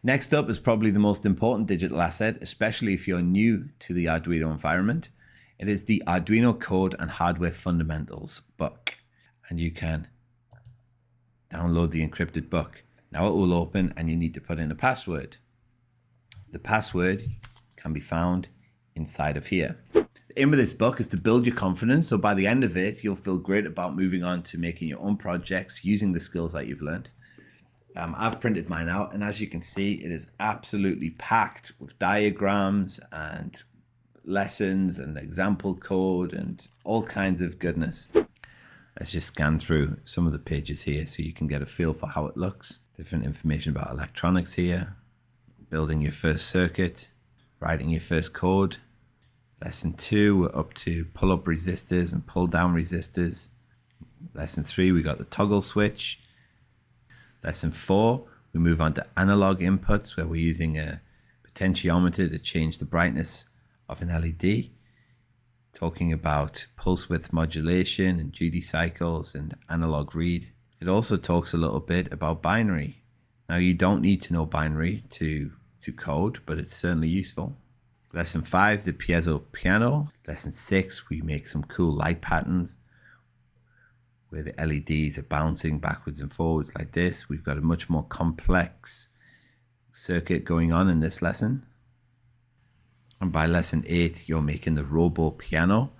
Next up is probably the most important digital asset, especially if you're new to the Arduino environment. It is the Arduino Code and Hardware Fundamentals book, and you can download the encrypted book. Now it will open and you need to put in a password. The password can be found inside of here. The aim of this book is to build your confidence, so by the end of it, you'll feel great about moving on to making your own projects using the skills that you've learned. I've printed mine out, and as you can see, it is absolutely packed with diagrams and lessons and example code and all kinds of goodness. Let's just scan through some of the pages here so you can get a feel for how it looks. Different information about electronics here, building your first circuit, writing your first code. Lesson 2, we're up to pull-up resistors and pull-down resistors. Lesson 3, we got the toggle switch. Lesson 4, we move on to analog inputs, where we're using a potentiometer to change the brightness of an LED. Talking about pulse width modulation and duty cycles and analog read. It also talks a little bit about binary. Now, you don't need to know binary to code, but it's certainly useful. Lesson 5, the piezo piano. Lesson 6, we make some cool light patterns where the LEDs are bouncing backwards and forwards like this. We've got a much more complex circuit going on in this lesson. And by lesson 8, you're making the robo piano,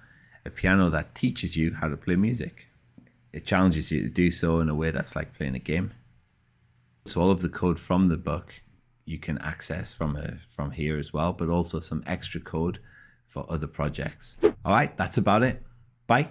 a piano that teaches you how to play music. It challenges you to do so in a way that's like playing a game. So all of the code from the book you can access from here as well, but also some extra code for other projects. All right, that's about it. Bye.